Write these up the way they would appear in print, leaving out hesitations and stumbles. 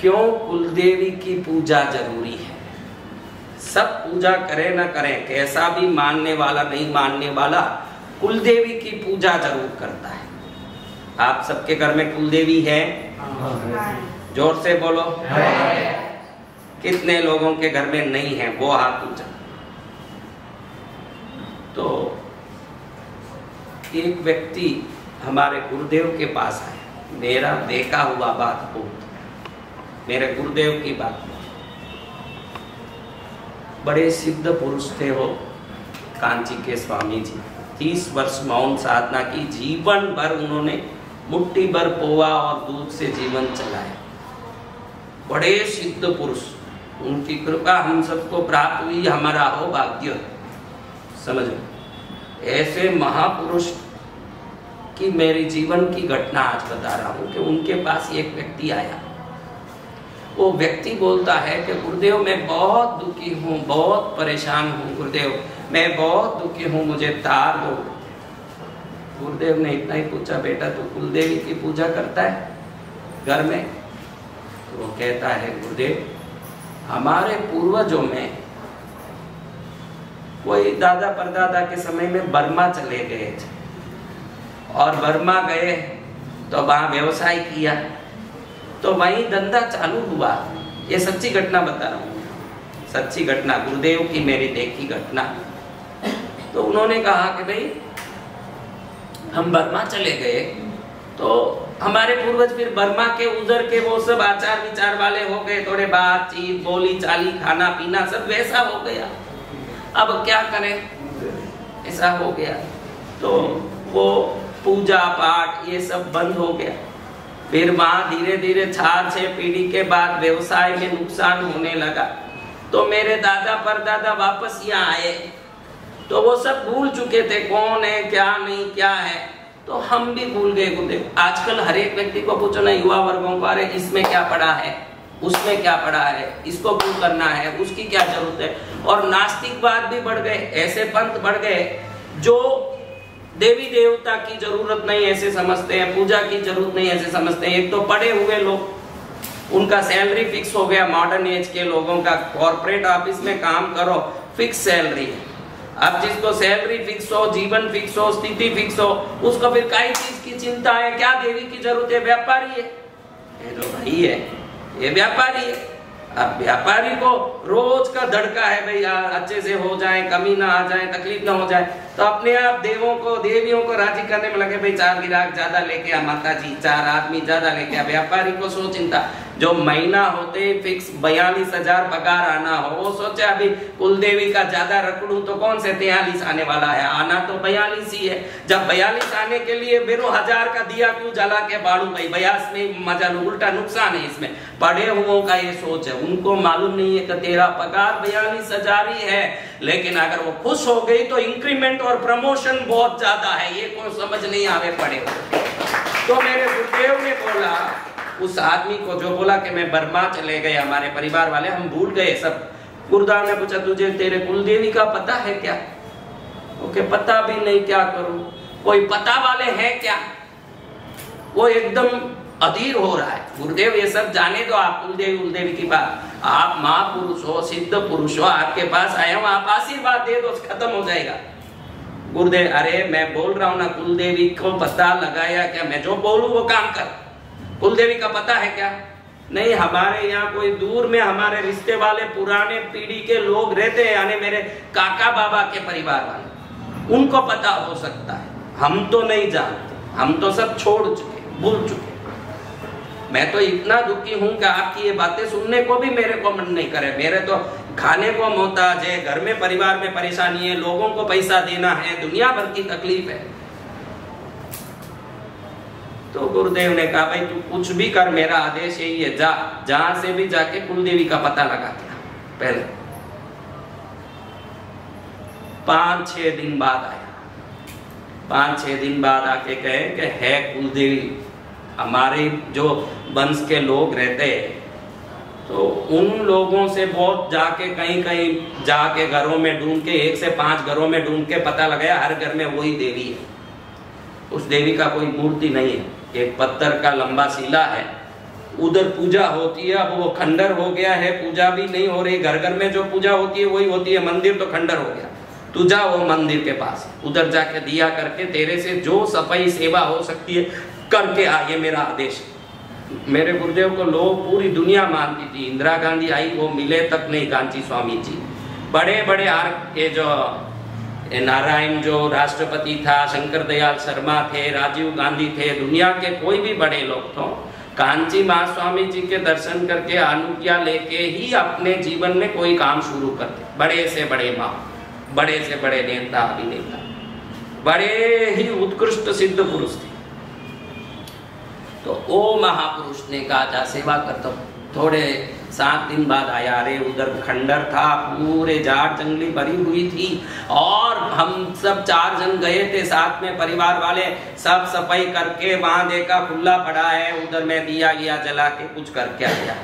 क्यों कुलदेवी की पूजा जरूरी है? सब पूजा करें ना करें, कैसा भी मानने वाला नहीं मानने वाला कुलदेवी की पूजा जरूर करता है। आप सबके घर में कुलदेवी है? जोर से बोलो। कितने लोगों के घर में नहीं है? वो हाथ ऊंचा। तो एक व्यक्ति हमारे गुरुदेव के पास आया, मेरा देखा हुआ बात हो, मेरे गुरुदेव की बात। बड़े सिद्ध पुरुष थे वो, कांची के स्वामी जी। 30 वर्ष मौन साधना की, जीवन भर उन्होंने मुट्ठी भर पोहा और दूध से जीवन चलाया। बड़े सिद्ध पुरुष, उनकी कृपा हम सबको प्राप्त हुई, हमारा हो भाग्य। समझो, ऐसे महापुरुष की मेरी जीवन की घटना आज बता रहा हूं कि उनके पास एक व्यक्ति आया। वो व्यक्ति बोलता है कि गुरुदेव मैं बहुत दुखी हूँ, बहुत परेशान हूँ गुरुदेव, मैं बहुत दुखी हूँ, मुझे तार दो। गुरुदेव ने इतना ही पूछा, बेटा तू कुलदेवी की पूजा करता है घर में? तो वो कहता है, गुरुदेव हमारे पूर्वजों में कोई दादा परदादा के समय में बर्मा चले गए थे और बर्मा गए तो वहां व्यवसाय किया, तो वहीं धंधा चालू हुआ। ये सच्ची घटना बता रहा हूँ, सच्ची घटना, गुरुदेव की मेरी देखी घटना। तो उन्होंने कहा कि भाई हम बर्मा चले गए तो हमारे पूर्वज फिर बर्मा के उधर के वो सब आचार विचार वाले हो गए, थोड़े बातचीत बोली चाली खाना पीना सब वैसा हो गया। अब क्या करें, ऐसा हो गया तो वो पूजा पाठ ये सब बंद हो गया। फिर वहां धीरे धीरे 4-6 पीढ़ी के बाद व्यवसाय में नुकसान होने लगा। तो मेरे दादा परदादा वापस यहाँ आए तो वो सब भूल चुके थे कौन है क्या नहीं क्या है, तो हम भी भूल गए गुरुदेव। आजकल हर एक व्यक्ति को पूछो ना, युवा वर्गों को, अरे इसमें क्या पड़ा है, उसमें क्या पड़ा है, इसको क्यों करना है, उसकी क्या जरूरत है। और नास्तिकवाद भी बढ़ गए, ऐसे पंथ बढ़ गए जो देवी देवता की जरूरत नहीं ऐसे समझते हैं, पूजा की जरूरत नहीं ऐसे समझते हैं। एक तो पढ़े हुए लोग, उनका सैलरी फिक्स हो गया, मॉडर्न एज के लोगों का कॉर्पोरेट ऑफिस में काम करो फिक्स सैलरी है। अब जिसको सैलरी फिक्स हो, जीवन फिक्स हो, स्थिति फिक्स हो, उसको फिर कई चीज की चिंता है, क्या देवी की जरूरत है, व्यापारी है, ये जो भाई है ये व्यापारी है। अब व्यापारी को रोज का धड़का है भाई अच्छे से हो जाए, कमी ना आ जाए, तकलीफ ना हो जाए, तो अपने आप देवों को देवियों को राजी करने में लगे, भाई 4 गिराक ज्यादा लेके आ माता जी, 4 आदमी ज्यादा लेके आ। व्यापारी को सो चिंता, जो महीना होते फिक्स 42,000 पगार आना हो, वो सोचे अभी कुलदेवी का ज्यादा रखड़ू तो कौन से 43 आने वाला है, आना तो 42 ही है। जब 42 आने के लिए बेरो 1000 का दिया क्यों जला के बाड़ू भाई, 42 में मजा लो, उल्टा नुकसान है इसमें। पढ़े हुओं का ये सोच है, उनको मालूम नहीं है कि तेरा पगार 42,000 ही है, लेकिन अगर वो खुश हो गई तो इंक्रीमेंट और प्रमोशन बहुत ज्यादा है, ये कोई समझ नहीं आवे पड़े। तो मेरे गुरुदेव ने बोला उस आदमी को, जो बोला कि मैं बर्मा चले गए, हमारे परिवार वाले हम भूल गए सब। गुरुदेव ने पूछा, तुझे तेरे कुलदेवी का पता है क्या? ओके, पता भी नहीं, क्या करूं, कोई पता वाले हैं क्या? वो एकदम अधीर हो रहा है। गुरुदेव ये सब जाने दो, आप कुलदेवी कुलदेवी की बात, आप महापुरुष हो, सिद्ध पुरुष हो, आपके पास आए हो, आप आशीर्वाद दे दो, खत्म हो जाएगा। गुरुदेव, अरे मैं बोल रहा हूं ना, कुलदेवी को पता लगाया क्या? मैं जो बोलूं वो काम कर। कुलदेवी का पता है क्या? नहीं, हमारे यहाँ कोई दूर में हमारे रिश्ते वाले पुराने पीढ़ी के लोग रहते हैं, यानी मेरे काका बाबा के परिवार वाले, उनको पता हो सकता है, हम तो नहीं जानते, हम तो सब छोड़ चुके, भूल चुके। मैं तो इतना दुखी हूं कि आपकी ये बातें सुनने को भी मेरे को मन नहीं करे। मेरे तो खाने को मोहताज है, घर में परिवार में परेशानी है, लोगों को पैसा देना है, दुनिया भर की तकलीफ है। तो गुरुदेव ने कहा, भाई तू कुछ भी कर, मेरा आदेश यही है, जा जहां से भी जाके कुलदेवी का पता लगा दिया। पहले 5-6 दिन बाद आया, 5-6 दिन बाद आके कहे कि है कुलदेवी, हमारे जो वंश के लोग रहते हैं, तो उन लोगों से बहुत जाके कहीं कहीं जाके घरों में ढूंढ के 1 से 5 घरों में ढूंढ के पता लगाया, हर घर में वही देवी है। उस देवी का कोई मूर्ति नहीं है, एक पत्थर का लंबा शिला है, उधर पूजा होती है। अब वो खंडर हो गया है, पूजा भी नहीं हो रही, घर घर में जो पूजा होती है वही होती है, मंदिर तो खंडर हो गया। तू जा वो मंदिर के पास, उधर जाके दिया करके तेरे से जो सफाई सेवा हो सकती है करके आ, ये मेरा आदेश। मेरे गुरुदेव को लोग पूरी दुनिया मानती थी। इंदिरा गांधी आई, वो मिले तक नहीं कांची स्वामी जी। बड़े बड़े ये जो नारायण जो राष्ट्रपति था, शंकर दयाल शर्मा थे, राजीव गांधी थे, दुनिया के कोई भी बड़े लोग थे, कांची महास्वामी जी के दर्शन करके अनुज्ञा लेके ही अपने जीवन में कोई काम शुरू करते। बड़े से बड़े माँ, बड़े से बड़े नेता अभिनेता, बड़े ही उत्कृष्ट सिद्ध पुरुष थे। तो वो महापुरुष ने कहा जा सेवा करता हूँ। थोड़े 7 दिन बाद आया, अरे उधर खंडर था, पूरे झाड़ जंगली भरी हुई थी और हम सब 4 जन गए थे साथ में, परिवार वाले, सब सफाई करके वहां देखा खुला पड़ा है, उधर मैं दिया गया जला के कुछ करके आया।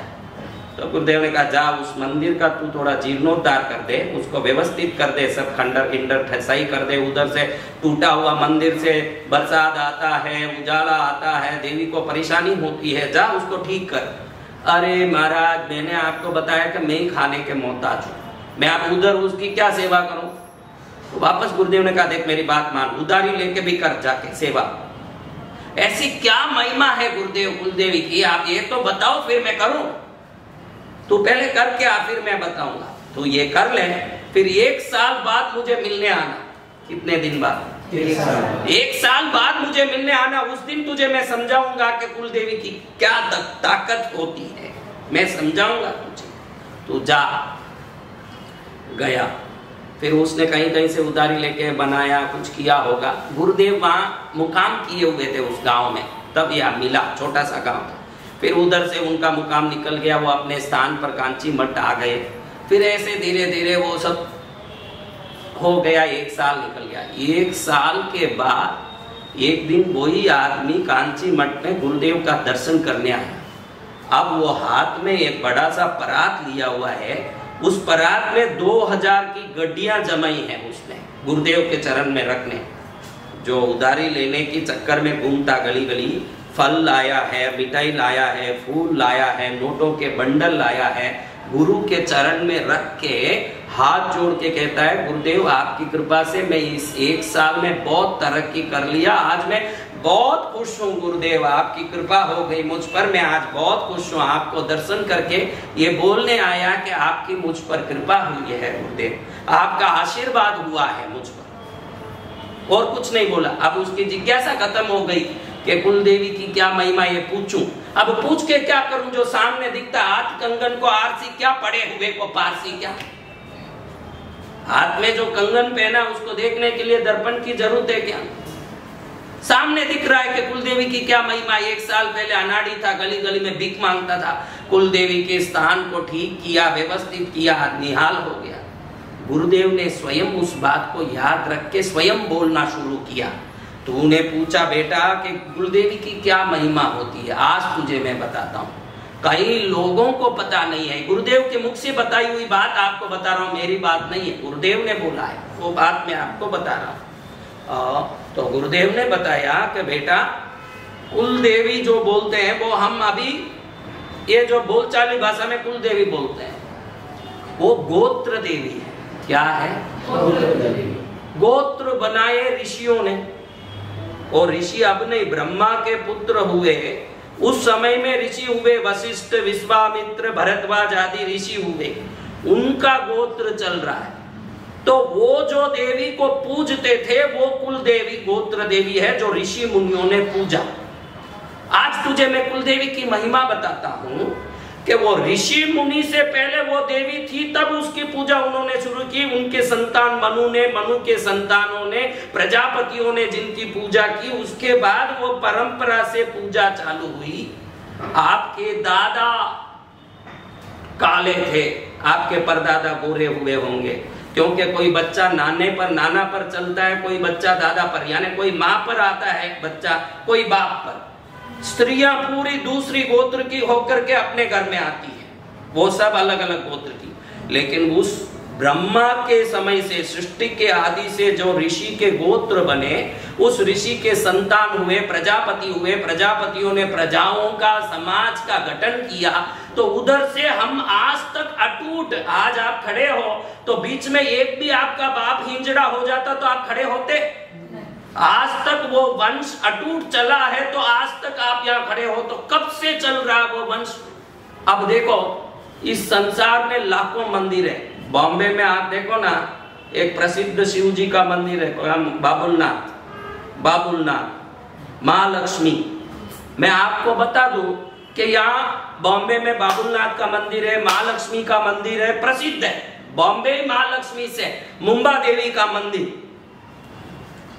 तो गुरुदेव ने कहा जा उस मंदिर का तू थोड़ा जीर्णोद्धार कर दे, उसको व्यवस्थित कर दे, सब खंडर खिंडर सही कर दे। उधर से टूटा हुआ मंदिर से बरसात आता है, उजाला आता है, देवी को परेशानी होती है, जा उसको ठीक कर। अरे महाराज मैंने आपको बताया कि मैं ही खाने के मोहताज हूँ, मैं आप उधर उसकी क्या सेवा करूं? तो वापस गुरुदेव ने कहा देख मेरी बात मान, उधारी लेके भी कर जाके सेवा। ऐसी क्या महिमा है गुरुदेव कुलदेवी की, आप ये तो बताओ फिर मैं करूं। तू पहले कर क्या, फिर मैं बताऊंगा। तो ये कर ले, फिर 1 साल बाद मुझे मिलने आना। कितने दिन बाद? 1 साल बाद मुझे मिलने आना। उस दिन तुझे मैं समझाऊंगा कि कुलदेवी की क्या ताकत होती है, मैं समझाऊंगा तुझे। तू जा। गया, फिर उसने कहीं कहीं से उधारी लेके बनाया, कुछ किया होगा। गुरुदेव वहां मुकाम किए हुए थे उस गांव में, तब यह मिला, छोटा सा गांव था। फिर उधर से उनका मुकाम निकल गया, वो अपने स्थान पर कांची मठ आ गए। फिर ऐसे धीरे धीरे वो सब हो गया, 1 साल निकल गया। 1 साल के बाद एक दिन वही आदमी कांची मठ में गुरुदेव का दर्शन करने आया। अब वो हाथ में एक बड़ा सा परात लिया हुआ है, उस परात में 2000 की गड्डियां जमाई है उसने गुरुदेव के चरण में रखने। जो उधारी लेने की चक्कर में घूमता गली गली, फल लाया है, मिठाई लाया है, फूल लाया है, नोटों के बंडल लाया है, गुरु के चरण में रख के हाथ जोड़ के कहता है गुरुदेव आपकी कृपा से मैं इस 1 साल में बहुत तरक्की कर लिया, आज मैं बहुत खुश हूँ गुरुदेव, आपकी कृपा हो गई मुझ पर, मैं आज बहुत खुश हूँ। आपको दर्शन करके ये बोलने आया कि आपकी मुझ पर कृपा हुई है गुरुदेव, आपका आशीर्वाद हुआ है मुझ पर, और कुछ नहीं बोला। अब उसकी जिज्ञासा खत्म हो गई कि कुलदेवी की क्या महिमा ये पूछूं। अब पूछ के क्या करूं, जो सामने दिखता हाथ कंगन को आरसी क्या, पड़े हुए को पारसी क्या। हाथ में जो कंगन पहना उसको देखने के लिए दर्पण की जरूरत है क्या? सामने दिख रहा है कि कुलदेवी की क्या महिमा। 1 साल पहले अनाड़ी था, गली गली में भीख मांगता था, कुलदेवी के स्थान को ठीक किया, व्यवस्थित किया, निहाल हो गया। गुरुदेव ने स्वयं उस बात को याद रख के स्वयं बोलना शुरू किया। तूने पूछा बेटा कि कुलदेवी की क्या महिमा होती है, आज तुझे मैं बताता हूँ। कई लोगों को पता नहीं है, गुरुदेव के मुख से बताई हुई बात आपको बता रहा हूँ, मेरी बात नहीं है, गुरुदेव ने बोला है वो बात मैं आपको बता रहा हूँ। तो गुरुदेव ने बताया कि बेटा कुलदेवी जो बोलते हैं वो हम अभी ये जो बोलचाली भाषा में कुलदेवी बोलते हैं, वो गोत्र देवी है। क्या है? गोत्र बनाए ऋषियों ने, और ऋषि अब नहीं, ब्रह्मा के पुत्र हुए। उस समय में ऋषि हुए वशिष्ठ, विश्वामित्र, भरद्वाज आदि ऋषि हुए, उनका गोत्र चल रहा है। तो वो जो देवी को पूजते थे वो कुल देवी गोत्र देवी है जो ऋषि मुनियों ने पूजा। आज तुझे मैं कुल देवी की महिमा बताता हूँ कि वो ऋषि मुनि से पहले वो देवी थी, तब उसकी पूजा उन्होंने शुरू की। उनके संतान मनु ने, मनु के संतानों ने, प्रजापतियों ने जिनकी पूजा की, उसके बाद वो परंपरा से पूजा चालू हुई। आपके दादा काले थे, आपके परदादा गोरे हुए होंगे, क्योंकि कोई बच्चा नाने पर नाना पर चलता है, कोई बच्चा दादा पर, यानी कोई माँ पर आता है बच्चा, कोई बाप पर। स्त्रियां पूरी दूसरी गोत्र की होकर के अपने घर में आती है, वो सब अलग अलग गोत्र की। लेकिन उस ब्रह्मा के समय से, सृष्टि के आदि से जो ऋषि के गोत्र बने, उस ऋषि के संतान हुए, प्रजापति हुए, प्रजापतियों ने प्रजाओं का, समाज का गठन किया, तो उधर से हम आज तक अटूट, आज आप खड़े हो तो बीच में एक भी आपका बाप हिंजड़ा हो जाता तो आप खड़े होते? आज तक वो वंश अटूट चला है, तो आज तक आप यहाँ खड़े हो। तो कब से चल रहा वो वंश? अब देखो, इस संसार में लाखों मंदिर है। बॉम्बे में आप देखो ना, एक प्रसिद्ध शिव जी का मंदिर है, बाबुलनाथ, महालक्ष्मी। मैं आपको बता दूं कि यहाँ बॉम्बे में बाबुलनाथ का मंदिर है, महालक्ष्मी का मंदिर है, प्रसिद्ध है। बॉम्बे महालक्ष्मी से मुंबा देवी का मंदिर।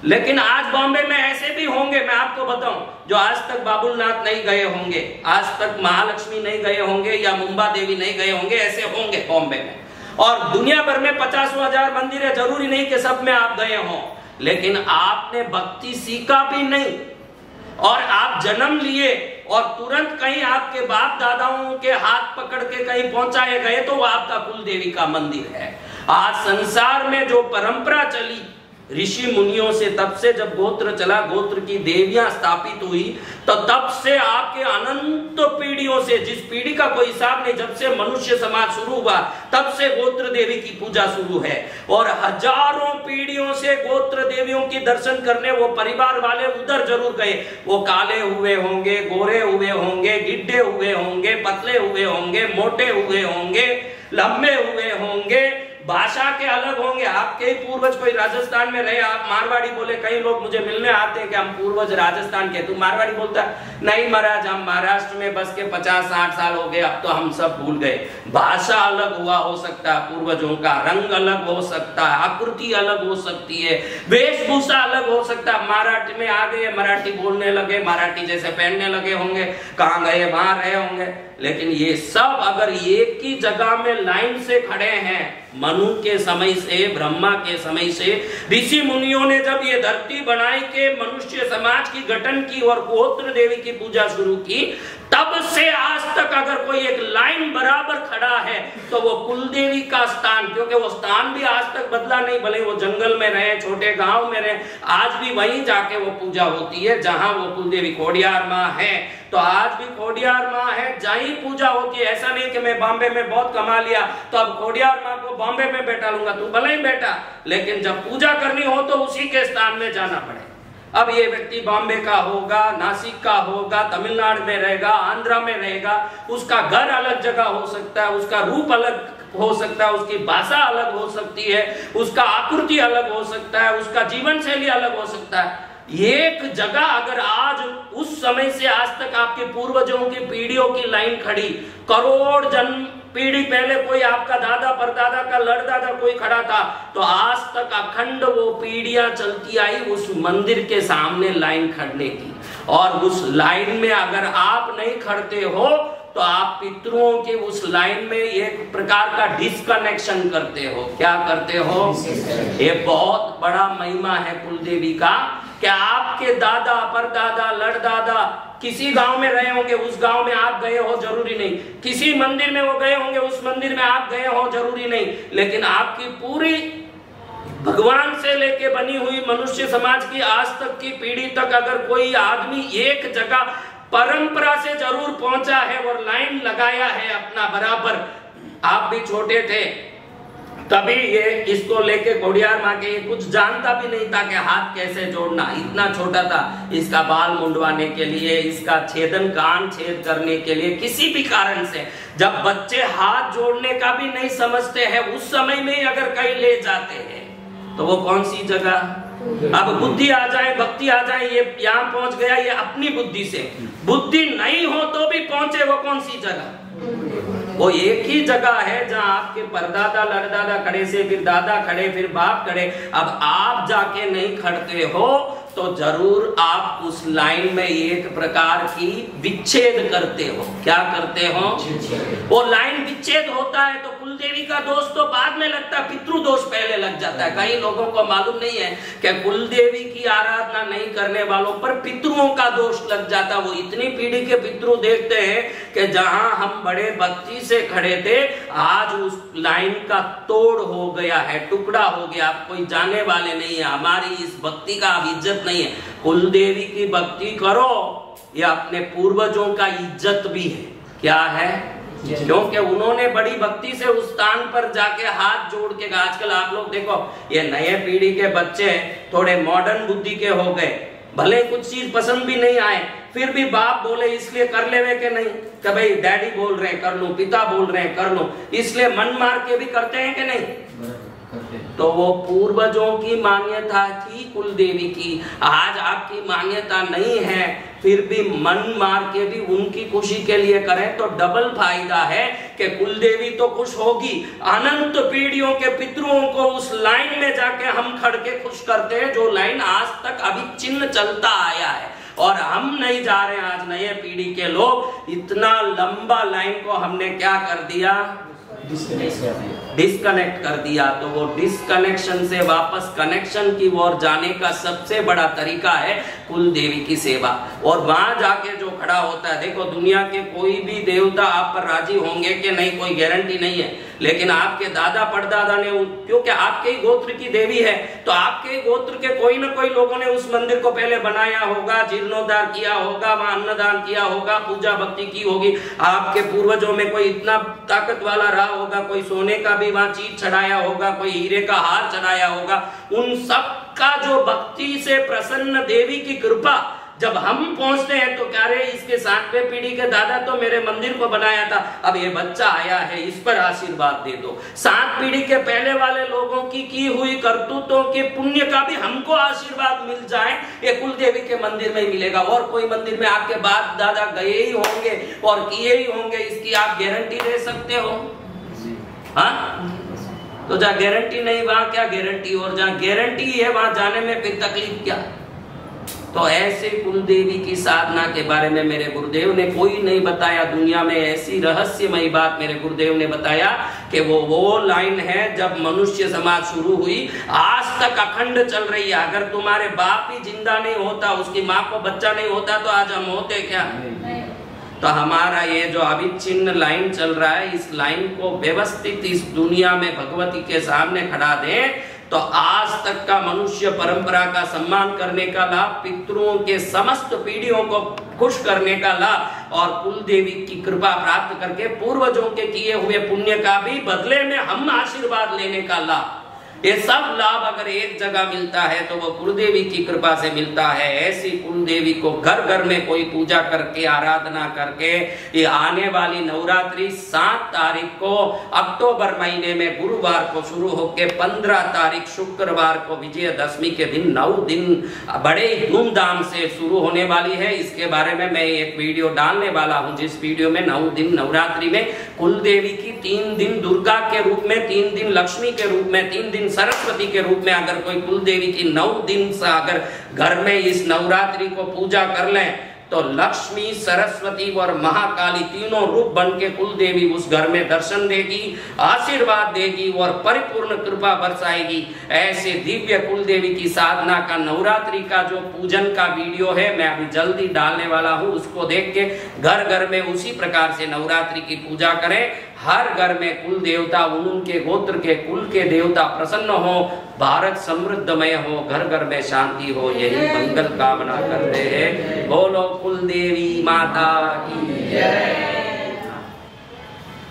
लेकिन आज बॉम्बे में ऐसे भी होंगे, मैं आपको बताऊं, जो आज तक बाबुलनाथ नहीं गए होंगे, आज तक महालक्ष्मी नहीं गए होंगे या मुंबा देवी नहीं गए होंगे, ऐसे होंगे बॉम्बे में। और दुनिया भर में 50,000 मंदिर है, जरूरी नहीं कि सब में आप गए हों, लेकिन आपने भक्ति सीखा भी नहीं और आप जन्म लिए और तुरंत कहीं आपके बाप दादाओं के हाथ पकड़ के कहीं पहुंचाए गए, तो वो आपका कुल देवी का मंदिर है। आज संसार में जो परंपरा चली ऋषि मुनियों से, तब से जब गोत्र चला, गोत्र की देवियां स्थापित हुई, तो तब से आपके अनंत पीढ़ियों से, जिस पीढ़ी का कोई हिसाब नहीं, जब से मनुष्य समाज शुरू हुआ तब से गोत्र देवी की पूजा शुरू है। और हजारों पीढ़ियों से गोत्र देवियों की दर्शन करने वो परिवार वाले उधर जरूर गए। वो काले हुए होंगे, गोरे हुए होंगे, गिड्ढे हुए होंगे, पतले हुए होंगे, मोटे हुए होंगे, लंबे हुए होंगे, भाषा के अलग होंगे। आपके ही पूर्वज कोई राजस्थान में रहे, आप मारवाड़ी बोले, कई लोग मुझे मिलने आते हैं कि हम पूर्वज राजस्थान के, तू मारवाड़ी बोलता नहीं महाराज, हम महाराष्ट्र में बस के 50-60 साल हो गए, अब तो हम सब भूल गए। भाषा अलग हुआ हो सकता है पूर्वजों का, रंग अलग हो सकता है, आकृति अलग हो सकती है, वेशभूषा अलग हो सकता है। मराठी में आ गए, मराठी बोलने लगे, मराठी जैसे पहनने लगे होंगे, कहाँ गए, वहां रहे होंगे। लेकिन ये सब अगर एक ही जगह में लाइन से खड़े हैं, मनु के समय से, ब्रह्मा के समय से, ऋषि मुनियों ने जब ये धरती बनाई के मनुष्य समाज की गठन की और गोत्र देवी की पूजा शुरू की, तब से आज तक अगर कोई एक लाइन बराबर खड़ा है तो वो कुलदेवी का स्थान, क्योंकि वो स्थान भी आज तक बदला नहीं, भले वो जंगल में रहे, छोटे गांव में रहे, आज भी वहीं जाके वो पूजा होती है जहां वो कुलदेवी खोडियार माँ है। तो आज भी खोडियार माँ है, जहाँ ही पूजा होती है। ऐसा नहीं कि मैं बॉम्बे में बहुत कमा लिया तो अब खोडियार माँ को बॉम्बे में बैठा लूंगा, तू भले ही बैठा, लेकिन जब पूजा करनी हो तो उसी के स्थान में जाना पड़े। अब ये व्यक्ति बॉम्बे का होगा, नासिक का होगा, तमिलनाडु में रहेगा, आंध्रा में रहेगा, उसका घर अलग जगह हो सकता है, उसका रूप अलग हो सकता है, उसकी भाषा अलग हो सकती है, उसका आकृति अलग हो सकता है, उसका जीवन शैली अलग हो सकता है। एक जगह अगर आज उस समय से आज तक आपके पूर्वजों की पीढ़ियों की लाइन खड़ी, करोड़ जन्म पीढ़ी पहले कोई आपका दादा परदादा का लड़दादा कोई खड़ा था, तो आज तक अखंड वो पीढ़ियां चलती आई उस मंदिर के सामने लाइन खड़ने की। और उस लाइन में अगर आप नहीं खड़ते हो तो आप पितरों के उस लाइन में एक प्रकार का डिस्कनेक्शन करते हो। क्या करते हो? ये बहुत बड़ा महिमा है कुलदेवी का कि आपके दादा परदादा लड़दादा किसी गांव में रहे होंगे, उस गांव में आप गए हो जरूरी नहीं, किसी मंदिर में वो गए होंगे, उस मंदिर में आप गए हो जरूरी नहीं, लेकिन आपकी पूरी भगवान से लेके बनी हुई मनुष्य समाज की आज तक की पीढ़ी तक अगर कोई आदमी एक जगह परंपरा से जरूर पहुंचा है और लाइन लगाया है अपना बराबर। आप भी छोटे थे तभी ये इसको लेके खोडियार माँ के कुछ जानता भी नहीं था कि हाथ कैसे जोड़ना, इतना छोटा था। इसका बाल मुंडवाने के लिए, इसका छेदन कान छेद करने के लिए, किसी भी कारण से जब बच्चे हाथ जोड़ने का भी नहीं समझते हैं, उस समय में अगर कहीं ले जाते हैं तो वो कौन सी जगह। अब बुद्धि आ जाए, भक्ति आ जाए, ये यहाँ पहुंच गया, ये अपनी बुद्धि से, बुद्धि नहीं हो तो भी पहुंचे, वो कौन सी जगह। वो एक ही जगह है जहां आपके परदादा लड़दादा खड़े से, फिर दादा खड़े, फिर बाप खड़े। अब आप जाके नहीं खड़ते हो तो जरूर आप उस लाइन में एक प्रकार की विच्छेद करते हो। क्या करते हो? वो लाइन विच्छेद होता है तो कुलदेवी का दोष तो बाद में लगता है, पितृदोष पहले लग जाता है। कई लोगों को मालूम नहीं है कि कुलदेवी की आराधना नहीं करने वालों पर पितरों का दोष लग जाता। वो इतनी पीढ़ी के पितृ देखते हैं कि जहां हम बड़े भक्ति से खड़े थे, आज उस लाइन का तोड़ हो गया है, टुकड़ा हो गया, आप कोई जाने वाले नहीं है, हमारी इस भक्ति का अब इज्जत नहीं है। कुलदेवी की भक्ति करो, ये अपने पूर्वजों का इज्जत भी है। क्या है? क्योंकि उन्होंने बड़ी भक्ति से उस स्थान पर जाके हाथ जोड़ के। आजकल आप लोग देखो, ये नए पीढ़ी के बच्चे थोड़े मॉडर्न बुद्धि के हो गए, भले कुछ चीज पसंद भी नहीं आए, फिर भी बाप बोले इसलिए कर लेवे के नहीं, कि भाई डैडी बोल रहे हैं कर लो, पिता बोल रहे हैं कर लो, इसलिए मन मार के भी करते हैं कि नहीं? तो वो पूर्वजों की मान्यता थी कुलदेवी की, आज आपकी मान्यता नहीं है, फिर भी मन मार के भी उनकी खुशी के लिए करें तो डबल फायदा है कि कुलदेवी तो खुश होगी, अनंत पीढ़ियों के पितरों को उस लाइन में जाके हम खड़ के खुश करते हैं, जो लाइन आज तक अभी चिन्ह चलता आया है। और हम नहीं जा रहे, आज नए पीढ़ी के लोग इतना लंबा लाइन को हमने क्या कर दिया? डिस्कनेक्ट कर दिया। तो वो डिस्कनेक्शन से वापस कनेक्शन की ओर जाने का सबसे बड़ा तरीका है कुलदेवी की सेवा। और वहां जाके जो खड़ा होता है, देखो दुनिया के कोई भी देवता आप पर राजी होंगे कि नहीं, कोई गारंटी नहीं है, लेकिन आपके दादा परदादा ने, क्योंकि आपके ही गोत्र की देवी है, तो आपके ही गोत्र के कोई ना कोई लोगों ने उस मंदिर को पहले बनाया होगा, जीर्णोद्धार किया होगा, वहां अन्नदान किया होगा, पूजा भक्ति की होगी। आपके पूर्वजों में कोई इतना ताकत वाला रहा होगा, कोई सोने का भी वहां चीज चढ़ाया होगा, कोई हीरे का हार चढ़ाया होगा। उन सब का जो भक्ति से प्रसन्न देवी की कृपा जब हम पहुंचते हैं तो क्या रे, इसके 7वें पीढ़ी के दादा तो मेरे मंदिर को बनाया था, अब ये बच्चा आया है, इस पर आशीर्वाद दे दो। 7 पीढ़ी के पहले वाले लोगों की हुई करतूतों के पुण्य का भी हमको आशीर्वाद मिल जाए, ये कुलदेवी के मंदिर में ही मिलेगा। और कोई मंदिर में आपके बाप दादा गए ही होंगे और किए ही होंगे, इसकी आप गारंटी दे सकते हो? हाँ, तो जहाँ गारंटी नहीं वहां क्या गारंटी, और जहाँ गारंटी है वहां जाने में फिर तकलीफ क्या? तो ऐसे कुलदेवी की साधना के बारे में मेरे गुरुदेव ने कोई नहीं बताया दुनिया में। ऐसी रहस्यमयी बात मेरे गुरुदेव ने बताया कि वो लाइन है जब मनुष्य समाज शुरू हुई, आज तक अखंड चल रही है। अगर तुम्हारे बाप ही जिंदा नहीं होता, उसकी माँ को बच्चा नहीं होता, तो आज हम होते क्या? तो हमारा ये जो अविच्छिन्न लाइन चल रहा है, इस लाइन को व्यवस्थित इस दुनिया में भगवती के सामने खड़ा दें तो आज तक का मनुष्य परंपरा का सम्मान करने का लाभ, पितरों के समस्त पीढ़ियों को खुश करने का लाभ, और कुलदेवी की कृपा प्राप्त करके पूर्वजों के किए हुए पुण्य का भी बदले में हम आशीर्वाद लेने का लाभ, ये सब लाभ अगर एक जगह मिलता है तो वो कुलदेवी की कृपा से मिलता है। ऐसी कुलदेवी को घर घर में कोई पूजा करके, आराधना करके, ये आने वाली नवरात्रि 7 तारीख को अक्टूबर महीने में गुरुवार को शुरू होकर 15 तारीख शुक्रवार को विजयदशमी के दिन 9 दिन बड़े धूमधाम से शुरू होने वाली है। इसके बारे में मैं एक वीडियो डालने वाला हूँ, जिस वीडियो में 9 दिन नवरात्रि में कुलदेवी की 3 दिन दुर्गा के रूप में, 3 दिन लक्ष्मी के रूप में, 3 दिन सरस्वती के रूप में, अगर कोई कुलदेवी की 9 दिन से अगर घर में इस नवरात्रि को पूजा कर लें तो लक्ष्मी, सरस्वती और महाकाली तीनों रूप बन के कुलदेवी उस घर में दर्शन देगी, आशीर्वाद देगी और परिपूर्ण कृपा बरसाएगी। ऐसे दिव्य कुलदेवी की साधना का नवरात्रि का जो पूजन का वीडियो है मैं अभी जल्दी डालने वाला हूँ, उसको देख के घर घर में उसी प्रकार से नवरात्रि की पूजा करें। हर घर में कुल देवता, उनके गोत्र के कुल के देवता प्रसन्न हो, भारत समृद्धमय हो, घर घर में शांति हो, यही मंगल कामना करते हैं। बोलो कुलदेवी माता की जय।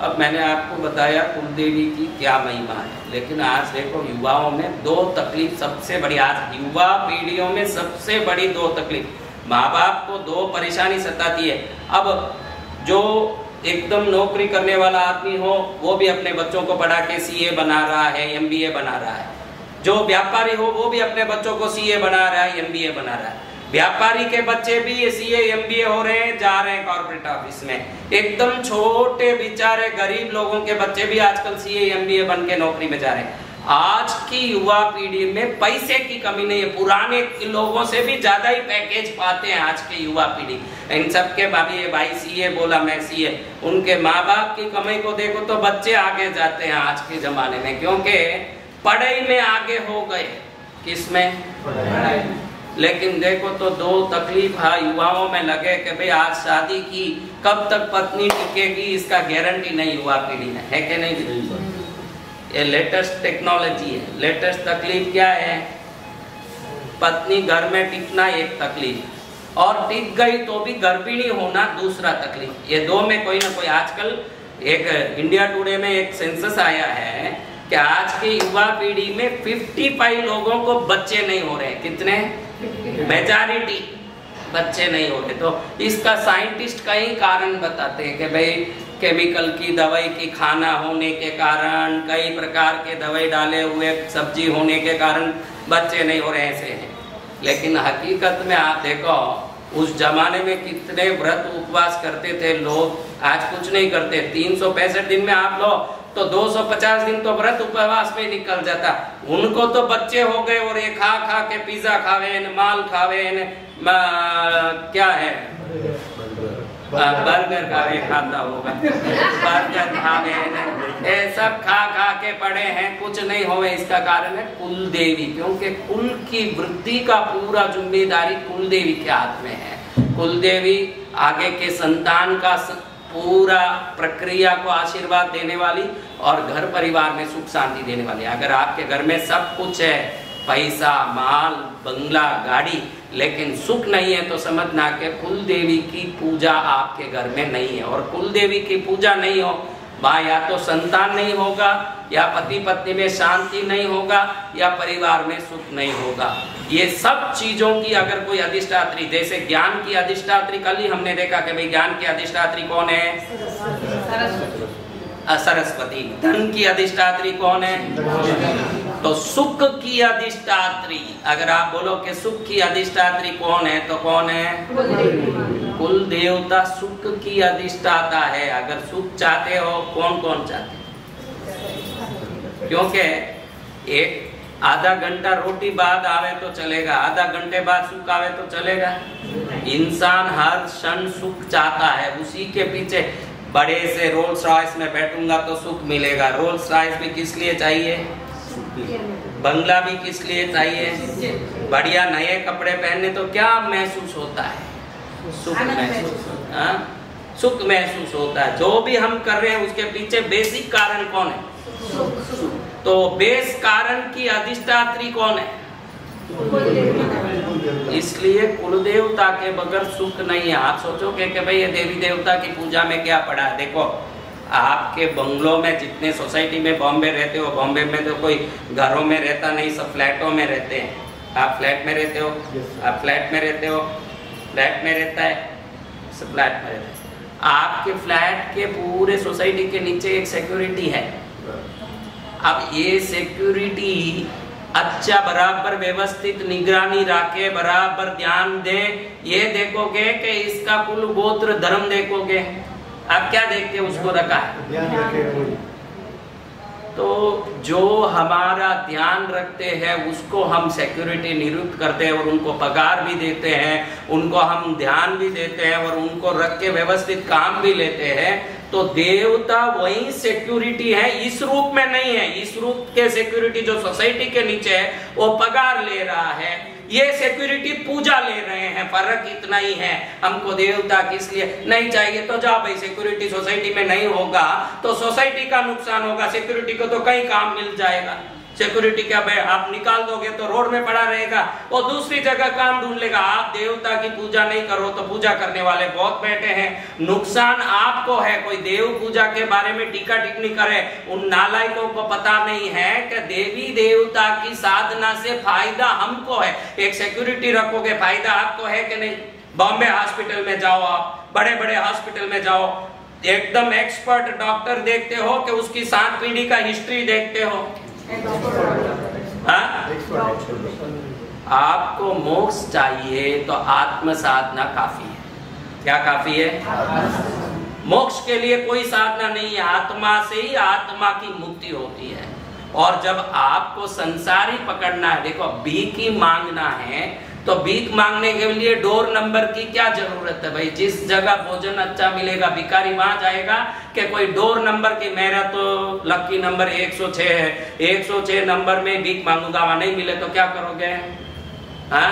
अब मैंने आपको बताया कुलदेवी की क्या महिमा है, लेकिन आज देखो युवाओं में 2 तकलीफ सबसे बड़ी, आज युवा पीढ़ियों में सबसे बड़ी 2 तकलीफ, माँ बाप को 2 परेशानी सताती है। अब जो एकदम नौकरी करने वाला आदमी हो वो भी अपने बच्चों को पढ़ा के सीए बना रहा है, एमबीए बना रहा है। जो व्यापारी हो वो भी अपने बच्चों को सीए बना रहा है, एमबीए बना रहा है। व्यापारी के बच्चे भी सीए एमबीए हो रहे हैं, जा रहे हैं कॉर्पोरेट ऑफिस में। एकदम छोटे बेचारे गरीब लोगों के बच्चे भी आजकल सीए एमबीए बन के नौकरी में जा रहे हैं। आज की युवा पीढ़ी में पैसे की कमी नहीं है, पुराने लोगों से भी ज्यादा ही पैकेज पाते हैं आज के युवा पीढ़ी। इन सबके भाई सीए बोला, मैं सीए, उनके माँ बाप की कमाई को देखो तो बच्चे आगे जाते हैं आज के जमाने में, क्योंकि पढ़ाई में आगे हो गए। किसमें? लेकिन देखो तो दो तकलीफ युवाओं में लगे कि भाई आज शादी की, कब तक पत्नी टिकेगी इसका गारंटी नहीं युवा पीढ़ी में है कि नहीं। ये लेटेस्ट टेक्नोलॉजी है। लेटेस्ट तकलीफ क्या है? पत्नी घर में टिकना एक तकलीफ, और टिक गई तो भी गर्भिणी होना दूसरा तकलीफ। ये दो में कोई ना कोई, आजकल एक इंडिया टुडे में एक सेंसस आया है कि आज की युवा पीढ़ी में 55 लोगों को बच्चे नहीं हो रहे। कितने? मेजॉरिटी बच्चे नहीं हो रहे। तो इसका साइंटिस्ट कई कारण बताते हैं कि भाई केमिकल की दवाई की खाना होने के कारण, कई प्रकार के दवाई डाले हुए सब्जी होने के कारण बच्चे नहीं हो रहे, ऐसे हैं। लेकिन हकीकत में आप देखो उस जमाने में कितने व्रत उपवास करते थे लोग, आज कुछ नहीं करते। 365 दिन में आप लो तो 250 दिन तो व्रत उपवास में निकल जाता। उनको तो बच्चे हो गए और ये खा खा के पिज्जा खावे, माल खावे, क्या है, बर्गर खावे, खाता होगा बर्गर खावे, ये सब खा खा के पड़े हैं, कुछ नहीं होवे। इसका कारण है कुल देवी, क्योंकि कुल की वृद्धि का पूरा जिम्मेदारी कुल देवी के हाथ में है। कुल देवी आगे के संतान का पूरा प्रक्रिया को आशीर्वाद देने वाली और घर परिवार में सुख शांति देने वाली। अगर आपके घर में सब कुछ है, पैसा, माल, बंगला, गाड़ी, लेकिन सुख नहीं है, तो समझना कि कुल देवी की पूजा आपके घर में नहीं है। और कुल देवी की पूजा नहीं हो, वहाँ या तो संतान नहीं होगा, या पति पत्नी में शांति नहीं होगा, या परिवार में सुख नहीं होगा। ये सब चीजों की अगर कोई अधिष्ठात्री, जैसे ज्ञान की अधिष्ठात्री, कल ही हमने देखा कि भाई ज्ञान की अधिष्ठात्री कौन है? सरस्वती। धन की अधिष्ठात्री कौन है? तो सुख की अधिष्ठात्री, अगर आप बोलो कि सुख की अधिष्ठात्री कौन है तो कौन है? कुल देवता सुख की अधिष्ठाता है। अगर सुख चाहते हो, कौन कौन चाहते? क्योंकि एक आधा घंटा रोटी बाद आवे तो चलेगा, आधा घंटे बाद सुख आवे तो चलेगा। इंसान हर क्षण सुख चाहता है, उसी के पीछे। बड़े से रोल्स रॉयस में बैठूंगा तो सुख मिलेगा। रोल्स रॉयस भी किस लिए चाहिए? बंगला भी किस लिए चाहिए? बढ़िया नए कपड़े पहनने तो क्या महसूस होता है? सुख महसूस, सुख महसूस होता है। जो भी हम कर रहे हैं उसके पीछे बेसिक कारण कौन है? तो बेस कारण की अधिष्ठात्री कौन है? इसलिए कुल देवता के बगैर सुख नहीं है। आप सोचोगे कि भाई ये देवी देवता की पूजा में क्या पड़ा है? देखो आपके बंगलों में, जितने सोसाइटी में बॉम्बे रहते हो, बॉम्बे में तो कोई घरों में रहता नहीं, सब फ्लैटों में रहते हैं। आप फ्लैट में रहते हो, आप फ्लैट में रहते हो, फ्लैट में रहता है, सब फ्लैट में रहता है। आपके फ्लैट के पूरे सोसाइटी के नीचे एक सिक्योरिटी है। अब ये सिक्योरिटी अच्छा बराबर व्यवस्थित निगरानी रखे, बराबर ध्यान दे, ये देखोगे कि इसका कुल गोत्र धर्म देखोगे। आप क्या देखते हो? उसको रखा है। तो जो हमारा ध्यान रखते हैं उसको हम सिक्योरिटी नियुक्त करते हैं, और उनको पगार भी देते हैं, उनको हम ध्यान भी देते हैं, और उनको रख के व्यवस्थित काम भी लेते हैं। तो देवता वही सिक्योरिटी है, इस रूप में नहीं है। इस रूप के सिक्योरिटी जो सोसाइटी के नीचे है वो पगार ले रहा है, ये सिक्योरिटी पूजा ले रहे हैं। फर्क इतना ही है। हमको देवता किस लिए नहीं चाहिए तो जाओ भाई, सिक्योरिटी सोसाइटी में नहीं होगा तो सोसाइटी का नुकसान होगा, सिक्योरिटी को तो कहीं काम मिल जाएगा। सिक्योरिटी क्या भाई आप निकाल दोगे तो रोड में पड़ा रहेगा, वो दूसरी जगह काम ढूंढ लेगा। आप देवता की पूजा नहीं करो तो पूजा करने वाले बहुत बैठे हैं। नुकसान आपको है। कोई देव पूजा के बारे में टीका टिप्पणी करे, उन नालायकों को पता नहीं है कि देवी देवता की साधना से फायदा हमको है। एक सिक्योरिटी रखोगे, फायदा आपको है कि नहीं? बॉम्बे हॉस्पिटल में जाओ, आप बड़े बड़े हॉस्पिटल में जाओ, एकदम एक्सपर्ट डॉक्टर देखते हो कि उसकी 7 पीढ़ी का हिस्ट्री देखते हो। आपको मोक्ष चाहिए तो आत्म साधना काफी है। क्या काफी है? मोक्ष के लिए कोई साधना नहीं है। आत्मा से ही आत्मा की मुक्ति होती है। और जब आपको संसारी पकड़ना है, देखो भीख ही मांगना है, तो भीख मांगने के लिए डोर नंबर की क्या जरूरत है भाई? जिस जगह भोजन अच्छा मिलेगा भिखारी वहां जाएगा कि कोई डोर नंबर की, मेरा तो लकी नंबर 106 है, 106 नंबर में भीख मांगूंगा, वहां नहीं मिले तो क्या करोगे? हाँ,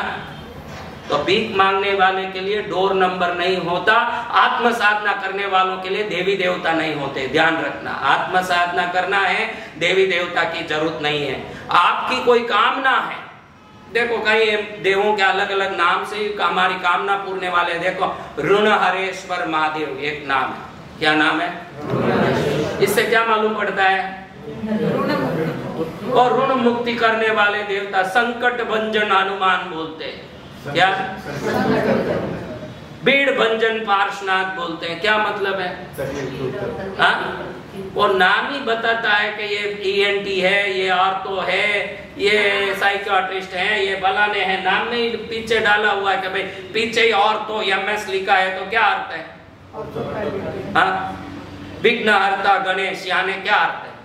तो भीख मांगने वाले के लिए डोर नंबर नहीं होता, आत्म साधना करने वालों के लिए देवी देवता नहीं होते। ध्यान रखना, आत्म साधना करना है, देवी देवता की जरूरत नहीं है। आपकी कोई कामना है, देखो कई देवों के अलग अलग नाम से हमारी कामना पूरने वाले, देखो ऋण हरेश्वर महादेव एक नाम है। क्या नाम है? इससे क्या मालूम पड़ता है? और ऋण मुक्ति करने वाले देवता संकट भंजन हनुमान बोलते हैं। क्या? बीड़ भंजन पार्श्वनाथ बोलते हैं। क्या मतलब है? हाँ? वो नाम ही बताता है कि ये ENT है, ये ऑर्थो है, ये साइकियाट्रिस्ट है, ये फलाने है। नाम नहीं पीछे डाला हुआ है कि भाई पीछे ही ऑर्थो MS लिखा है, तो क्या अर्थ है? हाँ? विघ्नहर्ता गणेश, यानी क्या अर्थ है?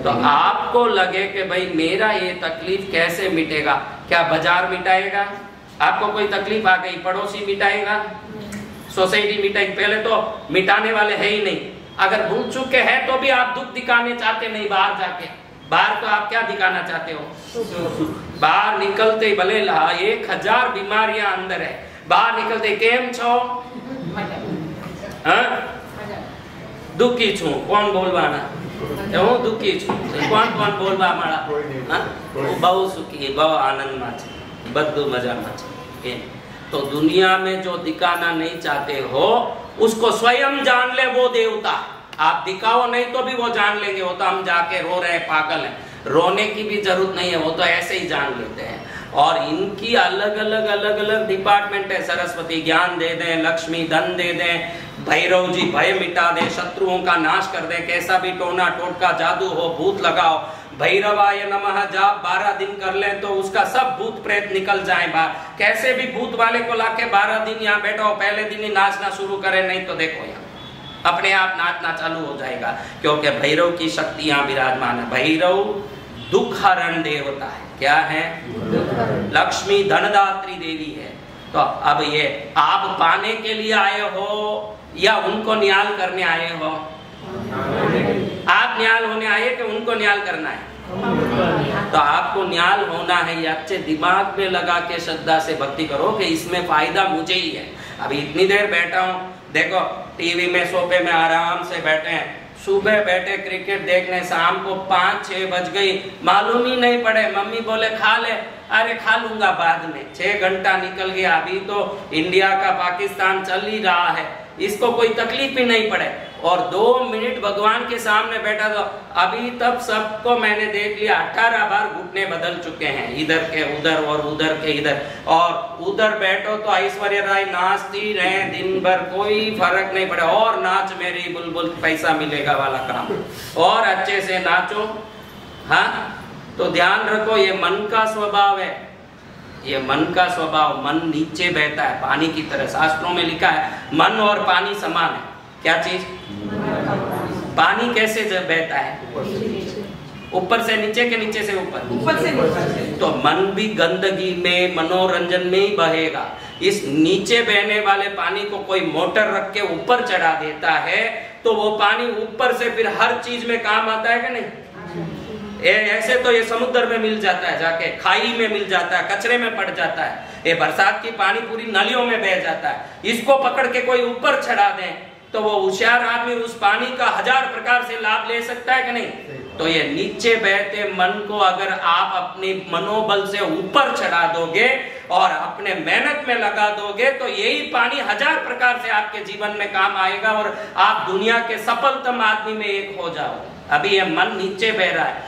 तो आपको लगे कि भाई मेरा ये तकलीफ कैसे मिटेगा? क्या बाजार मिटाएगा? आपको कोई तकलीफ आ गई, पड़ोसी मिटाएगा, सोसाइटी मिटाएगी? पहले तो मिटाने वाले है ही नहीं। अगर भूल चुके हैं तो भी आप दुख दिखाने चाहते नहीं बाहर जाके। बाहर तो आप क्या दिखाना चाहते हो? बाहर निकलते ही भले 1000 बीमारियां अंदर है, बाहर निकलते केम छो? दुखी छू। कौन बोलवाना? दुखी छू। कौन बोलवा माड़ा? बहु सुखी, बहु आनंद में छे, बदू मजा में छे। तो दुनिया में जो दिखाना नहीं चाहते हो उसको स्वयं जान ले वो देवता। आप दिखाओ नहीं तो भी वो जान लेंगे। वो तो हम जाके रो रहे हैं, पागल हैं, रोने की भी जरूरत नहीं है, वो तो ऐसे ही जान लेते हैं। और इनकी अलग अलग डिपार्टमेंट है। सरस्वती ज्ञान दे दें, लक्ष्मी धन दे दें, भैरव जी भय मिटा दे, शत्रुओं का नाश कर दे, कैसा भी टोना टोटका जादू हो, भूत लगाओ, भैरवाय नमः जाप 12 दिन कर ले तो उसका सब भूत प्रेत निकल जाए बाहर। कैसे भी भूत वाले को लाके 12 दिन यहाँ बैठो, पहले दिन ही नाचना शुरू करे, नहीं तो देखो यहाँ अपने आप नाचना चालू हो जाएगा, क्योंकि भैरव की शक्ति यहाँ विराजमान है। भैरव दुख हरण देवता है। क्या है? लक्ष्मी धनदात्री देवी है। तो अब ये आप पाने के लिए आए हो या उनको न्याल करने आए हो? आप न्याल होने आए कि उनको न्याल करना है? तो आपको न्याल होना है, ये अच्छे दिमाग में लगा के श्रद्धा से भक्ति करो कि इसमें फायदा मुझे ही है। अभी इतनी देर बैठा हूँ, देखो टीवी में सोफे में आराम से बैठे हैं, सुबह बैठे क्रिकेट देखने, शाम को 5-6 बज गई, मालूम ही नहीं पड़े। मम्मी बोले खा ले, अरे खा लूंगा बाद में। 6 घंटा निकल गया। अभी तो इंडिया का पाकिस्तान चल ही रहा है, इसको कोई तकलीफ ही नहीं पड़े। और 2 मिनट भगवान के सामने बैठा तो अभी तक सबको मैंने देख लिया, 18 बार घुटने बदल चुके हैं, इधर के उधर और उधर के इधर। और उधर बैठो तो ऐश्वर्या राय नाचती रहे दिन भर, कोई फर्क नहीं पड़े। और नाच मेरी बुलबुल, पैसा मिलेगा वाला काम, और अच्छे से नाचो। हाँ, तो ध्यान रखो ये मन का स्वभाव है, ये मन का स्वभाव। मन नीचे बहता है पानी की तरह। शास्त्रों में लिखा है मन और पानी समान है। क्या चीज? पानी कैसे बहता है? ऊपर से नीचे के नीचे से ऊपर? ऊपर से नीचे। तो मन भी गंदगी में, मनोरंजन में ही बहेगा। इस नीचे बहने वाले पानी को कोई मोटर रख के ऊपर चढ़ा देता है तो वो पानी ऊपर से फिर हर चीज में काम आता है कि नहीं? ऐसे तो ये समुद्र में मिल जाता है, जाके खाई में मिल जाता है, कचरे में पड़ जाता है। ये बरसात की पानी पूरी नलियों में बह जाता है। इसको पकड़ के कोई ऊपर चढ़ा दे तो वो होशियार आदमी उस पानी का 1000 प्रकार से लाभ ले सकता है कि नहीं? तो ये नीचे बहते मन को अगर आप अपने मनोबल से ऊपर चढ़ा दोगे और अपने मेहनत में लगा दोगे तो यही पानी 1000 प्रकार से आपके जीवन में काम आएगा और आप दुनिया के सफलतम आदमी में एक हो जाओ। अभी ये मन नीचे बह रहा है,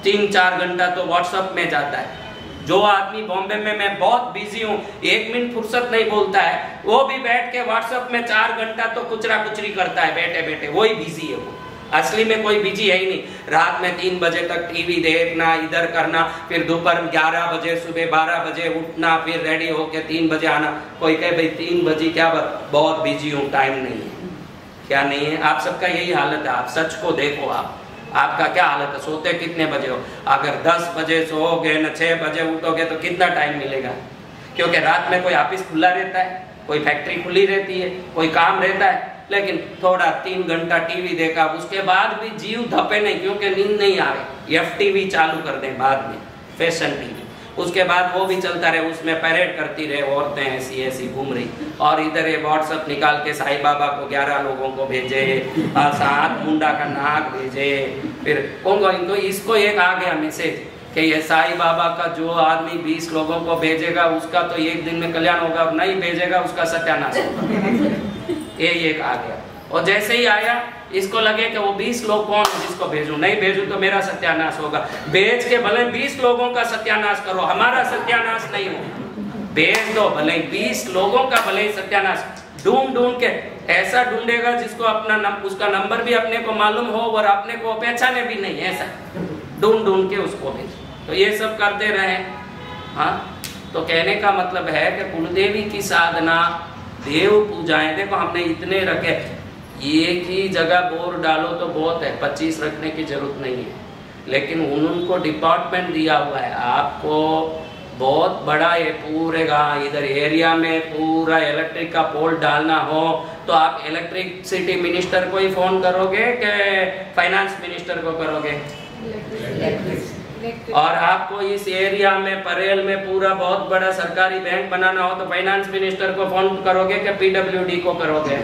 3-4 घंटा तो व्हाट्सएप में जाता है। जो आदमी बॉम्बे में, मैं बहुत बिजी हूँ, 1 मिनट फुर्सत नहीं बोलता है, वो भी बैठ के व्हाट्सएप में 4 घंटा तो कुचरा कुचरी करता है बैठे बैठे। वही बिजी है वो, असली में कोई बिजी है ही नहीं। रात में 3 बजे तक टीवी देखना, इधर करना, फिर दोपहर 11 बजे, सुबह 12 बजे उठना, फिर रेडी होके 3 बजे आना। कोई कहे भाई 3 बजे क्या बात, बहुत बिजी हूँ, टाइम नहीं है। क्या नहीं है? आप सबका यही हालत है। आप सच को देखो, आप आपका क्या हालत है, सोते कितने बजे हो? अगर 10 बजे सोओगे न 6 बजे उठोगे तो कितना टाइम मिलेगा? क्योंकि रात में कोई ऑफिस खुला रहता है, कोई फैक्ट्री खुली रहती है, कोई काम रहता है, लेकिन थोड़ा 3 घंटा टीवी देखा, उसके बाद भी जीव धपे नहीं क्योंकि नींद नहीं आ रही। FTV चालू कर दें बाद में, फैशन टीवी, उसके बाद वो भी चलता रहे, उसमें परेड करती रहे औरतें ऐसी ऐसी घूम रही, और इधर ये व्हाट्सएप निकाल के साईं बाबा को 11 लोगों को भेजे, 7 मुंडा का नाक भेजे, फिर इनको इसको एक आ गया मैसेज कि ये साईं बाबा का जो आदमी 20 लोगों को भेजेगा उसका तो एक दिन में कल्याण होगा, और नहीं भेजेगा उसका सत्यानाश होगा। ये एक आ गया, और जैसे ही आया इसको लगे कि वो 20 लोग कौन है जिसको भेजूं, नहीं भेजूं तो मेरा सत्यानाश होगा। भेज के भले 20 लोगों का सत्यानाश करो, हमारा सत्यानाश नहीं हो। भेज दो भले 20 लोगों का भले ही सत्यानाश, ढूंढ के ऐसा ढूंढेगा जिसको अपना उसका नंबर भी अपने को मालूम हो और अपने को पहचाने भी नहीं, ऐसा ढूंढ के उसको भेज। तो ये सब करते रहे। हाँ, तो कहने का मतलब है कि कुलदेवी की साधना, देव पूजाएं, देखो हमने इतने रखे, एक ही जगह बोर्ड डालो तो बहुत है, 25 रखने की जरूरत नहीं है, लेकिन उनको डिपार्टमेंट दिया हुआ है। आपको बहुत बड़ा ये पूरे इधर एरिया में पूरा इलेक्ट्रिक का पोल डालना हो तो आप इलेक्ट्रिसिटी मिनिस्टर को ही फोन करोगे कि फाइनेंस मिनिस्टर को करोगे? और आपको इस एरिया में परेल में पूरा बहुत बड़ा सरकारी बैंक बनाना हो तो फाइनेंस मिनिस्टर को फोन करोगे कि PWD को करोगे?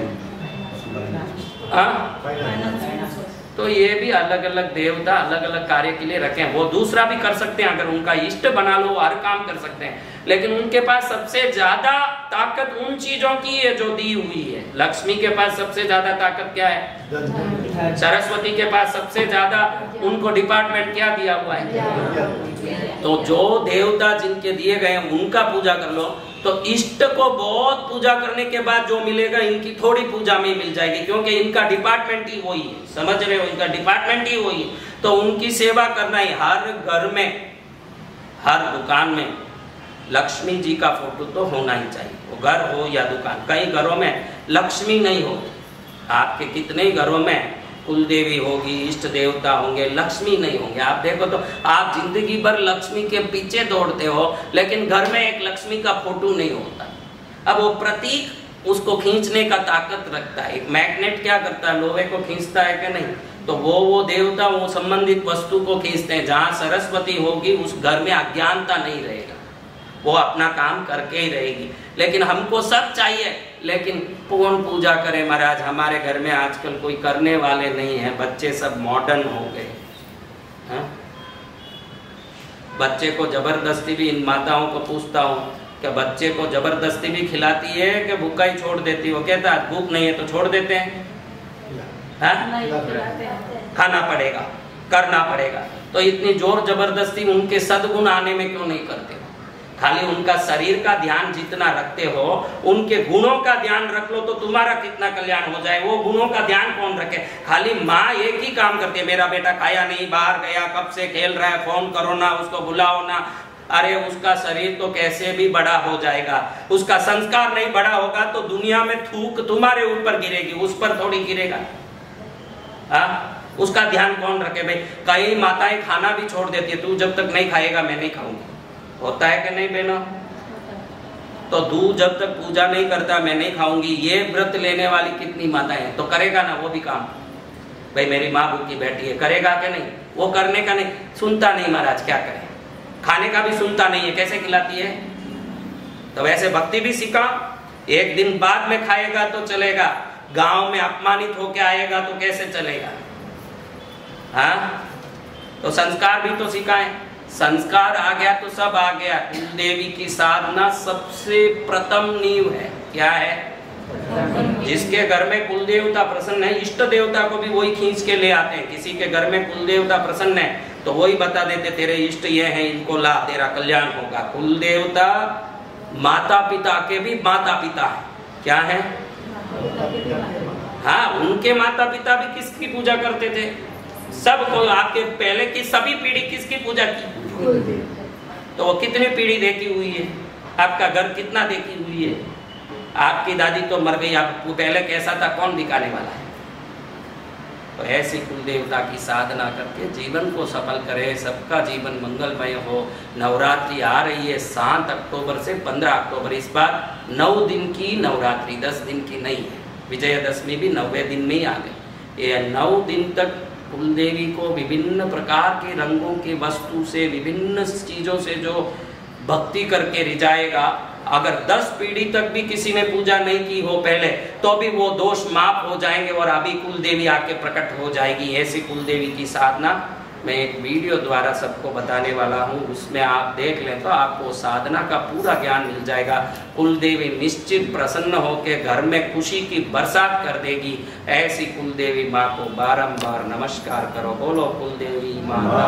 तो ये भी अलग अलग देवता अलग अलग कार्य के लिए रखे हैं। वो दूसरा भी कर सकते हैं, अगर उनका इष्ट बना लो हर काम कर सकते हैं, लेकिन उनके पास सबसे ज्यादा ताकत उन चीजों की है जो दी हुई है। लक्ष्मी के पास सबसे ज्यादा ताकत क्या है? सरस्वती के पास सबसे ज्यादा उनको डिपार्टमेंट क्या दिया हुआ है? तो जो देवता जिनके दिए गए हैं उनका पूजा कर लो, तो इष्ट को बहुत पूजा करने के बाद जो मिलेगा इनकी थोड़ी पूजा में मिल जाएगी, क्योंकि इनका डिपार्टमेंट ही वही है। समझ रहे हो? इनका डिपार्टमेंट ही वही है, तो उनकी सेवा करना ही। हर घर में, हर दुकान में लक्ष्मी जी का फोटो तो होना ही चाहिए, वो घर हो या दुकान। कई घरों में लक्ष्मी नहीं होती, आपके कितने ही घरों में कुलदेवी होगी, इष्ट देवता होंगे, लक्ष्मी नहीं होंगे। आप देखो तो आप जिंदगी भर लक्ष्मी के पीछे दौड़ते हो, लेकिन घर में एक लक्ष्मी का फोटो नहीं होता। अब वो प्रतीक उसको खींचने का ताकत रखता है। एक मैग्नेट क्या करता है, लोहे को खींचता है कि नहीं? तो वो देवता वो संबंधित वस्तु को खींचते हैं। जहाँ सरस्वती होगी उस घर में अज्ञानता नहीं रहेगा, वो अपना काम करके ही रहेगी। लेकिन हमको सब चाहिए, लेकिन कौन पूजा करे महाराज? हमारे घर में आजकल कोई करने वाले नहीं है, बच्चे सब मॉडर्न हो गए। बच्चे को जबरदस्ती भी, इन माताओं को पूछता हूँ कि बच्चे को जबरदस्ती भी खिलाती है कि भूखा ही छोड़ देती हो? कहता है भूख नहीं है तो छोड़ देते हैं। खाना पड़ेगा, करना पड़ेगा। तो इतनी जोर जबरदस्ती उनके सद्गुण आने में क्यों नहीं करते? खाली उनका शरीर का ध्यान जितना रखते हो, उनके गुणों का ध्यान रख लो तो तुम्हारा कितना कल्याण हो जाए। वो गुणों का ध्यान कौन रखे? खाली माँ एक ही काम करती है, मेरा बेटा खाया नहीं, बाहर गया, कब से खेल रहा है, फोन करो ना, उसको बुलाओ ना। अरे उसका शरीर तो कैसे भी बड़ा हो जाएगा, उसका संस्कार नहीं बड़ा होगा तो दुनिया में थूक तुम्हारे ऊपर गिरेगी, उस पर थोड़ी गिरेगा। उसका ध्यान कौन रखे भाई? कई माताएं खाना भी छोड़ देती है, तू जब तक नहीं खाएगा मैं नहीं खाऊंगी। होता है कि नहीं बहनों? तो दूध जब तक पूजा नहीं करता मैं नहीं खाऊंगी, ये व्रत लेने वाली कितनी माताएं हैं। तो करेगा ना वो भी काम? भाई मेरी माँ भूखी बैठी है, करेगा कि नहीं? वो करने का नहीं, सुनता नहीं महाराज, क्या करें? खाने का भी सुनता नहीं है, कैसे खिलाती है? तो वैसे भक्ति भी सीखा, एक दिन बाद में खाएगा तो चलेगा, गांव में अपमानित होके आएगा तो कैसे चलेगा? हाँ, तो संस्कार भी तो सिखाएं। संस्कार आ गया तो सब आ गया। कुलदेवी की साधना सबसे प्रथम नींव है। क्या है? जिसके घर में कुल देवता प्रसन्न है, इष्ट देवता को भी वही खींच के ले आते हैं। किसी के घर में कुल देवता प्रसन्न है तो वही बता देते तेरे इष्ट ये हैं, इनको ला, तेरा कल्याण होगा। कुल देवता माता पिता के भी माता पिता है। क्या है? हाँ, उनके माता पिता भी किसकी पूजा करते थे? सबको। आपके पहले की सभी पीढ़ी किसकी पूजा की? तो वो कितनी पीढ़ी देखी हुई है? आपका घर कितना देखी हुई है? आपकी दादी तो मर गई, आपको पहले कैसा था कौन दिखाने वाला है? तो ऐसी कुल देवता की साधना करके जीवन को सफल करें, सबका जीवन मंगलमय हो। नवरात्रि आ रही है 7 अक्टूबर से 15 अक्टूबर, इस बार 9 दिन की नवरात्रि, 10 दिन की नहीं है। विजयदशमी भी 9वें दिन में ही आ गई। ये 9 दिन तक कुल देवी को विभिन्न प्रकार के रंगों की वस्तु से, विभिन्न चीज़ों से जो भक्ति करके रिझाएगा, अगर 10 पीढ़ी तक भी किसी ने पूजा नहीं की हो पहले, तो भी वो दोष माफ हो जाएंगे और अभी कुल देवी आके प्रकट हो जाएगी। ऐसी कुल देवी की साधना मैं एक वीडियो द्वारा सबको बताने वाला हूँ, उसमें आप देख लें तो आपको साधना का पूरा ज्ञान मिल जाएगा। कुल देवी निश्चित प्रसन्न होकर घर में खुशी की बरसात कर देगी। ऐसी कुल देवी माँ को बारंबार नमस्कार करो। बोलो कुल देवी माता।